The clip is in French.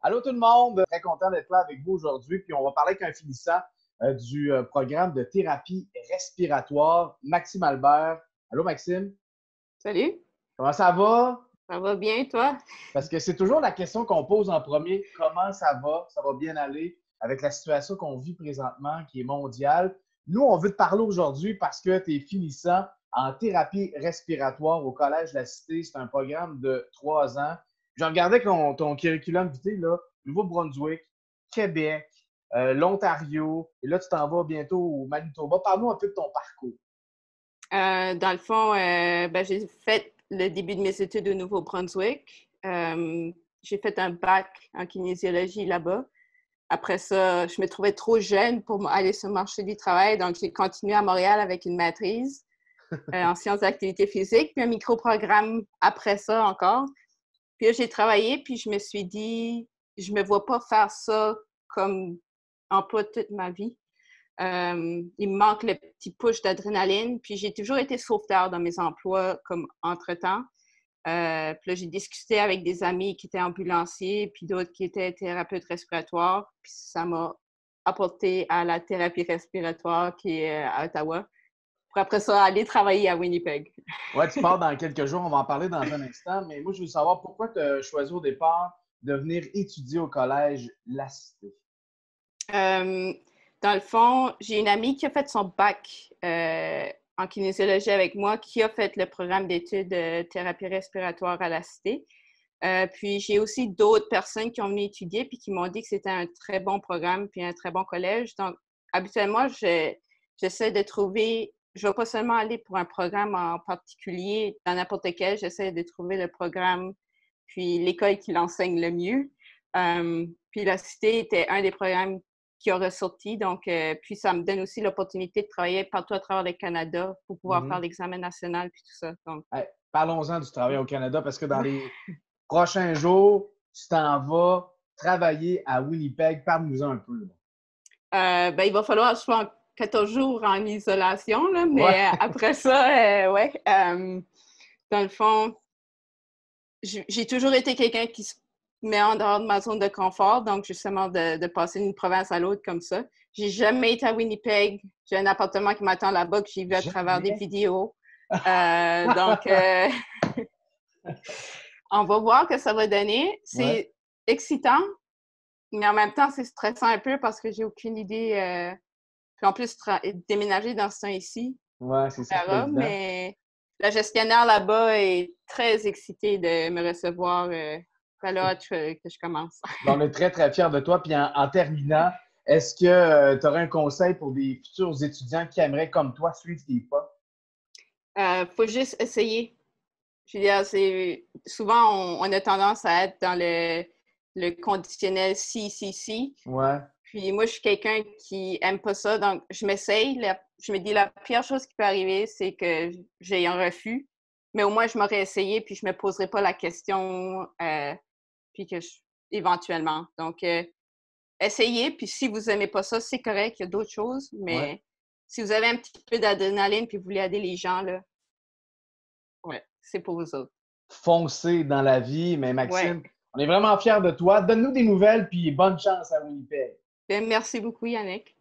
Allô tout le monde, très content d'être là avec vous aujourd'hui. Puis on va parler avec un finissant du programme de thérapie respiratoire, Maxime Albert. Allô Maxime, Salut, comment ça va? ça va bien, toi? Parce que c'est toujours la question qu'on pose en premier. Comment ça va? Ça va bien aller avec la situation qu'on vit présentement qui est mondiale. Nous, on veut te parler aujourd'hui parce que tu es finissant en thérapie respiratoire au Collège de la Cité. C'est un programme de 3 ans. Je regardais ton curriculum vitae, là, Nouveau-Brunswick, Québec, l'Ontario, et là, tu t'en vas bientôt au Manitoba. Parle-nous un peu de ton parcours. Dans le fond, j'ai fait le début de mes études au Nouveau-Brunswick. J'ai fait un bac en kinésiologie là-bas. Après ça, je me trouvais trop jeune pour aller sur le marché du travail, donc j'ai continué à Montréal avec une maîtrise en sciences d'activité physique, puis un microprogramme après ça encore. Puis là, j'ai travaillé, puis je me suis dit, je me vois pas faire ça comme emploi toute ma vie. Il me manque le petit push d'adrénaline. Puis j'ai toujours été sauveteur dans mes emplois comme entre-temps. Puis là, j'ai discuté avec des amis qui étaient ambulanciers, puis d'autres qui étaient thérapeutes respiratoires. Puis ça m'a apporté à la thérapie respiratoire qui est à Ottawa. Pour après ça, aller travailler à Winnipeg. Ouais, tu pars dans quelques jours, on va en parler dans un instant, mais moi, je veux savoir pourquoi tu as choisi au départ de venir étudier au collège La Cité. Euh, Dans le fond, j'ai une amie qui a fait son bac en kinésiologie avec moi, qui a fait le programme d'études de thérapie respiratoire à la Cité. Puis j'ai aussi d'autres personnes qui ont venu étudier puis qui m'ont dit que c'était un très bon programme puis un très bon collège. Donc, habituellement, j'essaie de trouver, je ne vais pas seulement aller pour un programme en particulier dans n'importe quel, j'essaie de trouver le programme puis l'école qui l'enseigne le mieux. Puis la Cité était un des programmes qui a ressorti. Donc, puis ça me donne aussi l'opportunité de travailler partout à travers le Canada pour pouvoir faire l'examen national puis tout ça. Donc, Hey, parlons-en du travail au Canada parce que dans les prochains jours, tu t'en vas travailler à Winnipeg. Parle-nous-en un peu. Là. il va falloir que je sois 14 jours en isolation, là, Ouais. mais après ça, ouais. Dans le fond, j'ai toujours été quelqu'un qui se met en dehors de ma zone de confort, donc justement de passer d'une province à l'autre comme ça. J'ai jamais été à Winnipeg. J'ai un appartement qui m'attend là-bas que j'ai vu à travers des Jamais. vidéos. Donc, on va voir que ça va donner. Ouais. C'est excitant, mais en même temps, c'est stressant un peu parce que j'ai aucune idée. Puis en plus, déménager dans ce temps-ci, Ouais, on c'est ça, c'est pas verra. évident. Mais la gestionnaire là-bas est très excitée de me recevoir. Elle a hâte que je commence. Ben, on est très, très fiers de toi. Puis en terminant, est-ce que tu aurais un conseil pour des futurs étudiants qui aimeraient, comme toi, suivre tes pas? Faut juste essayer. Je veux dire, souvent, on a tendance à être dans le conditionnel si, si, si. Ouais. Puis moi, je suis quelqu'un qui aime pas ça, donc je m'essaye. Je me dis, la pire chose qui peut arriver, c'est que j'ai un refus, mais au moins, je m'aurais essayé, puis je me poserais pas la question, puis éventuellement. Donc, essayez, puis si vous aimez pas ça, c'est correct, il y a d'autres choses, Ouais. mais si vous avez un petit peu d'adrénaline, puis vous voulez aider les gens, là, ouais, c'est pour vous autres. Foncer dans la vie. Mais Ouais. Maxime, on est vraiment fiers de toi. Donne-nous des nouvelles, puis bonne chance à Winnipeg. Bien, merci beaucoup, Yannick.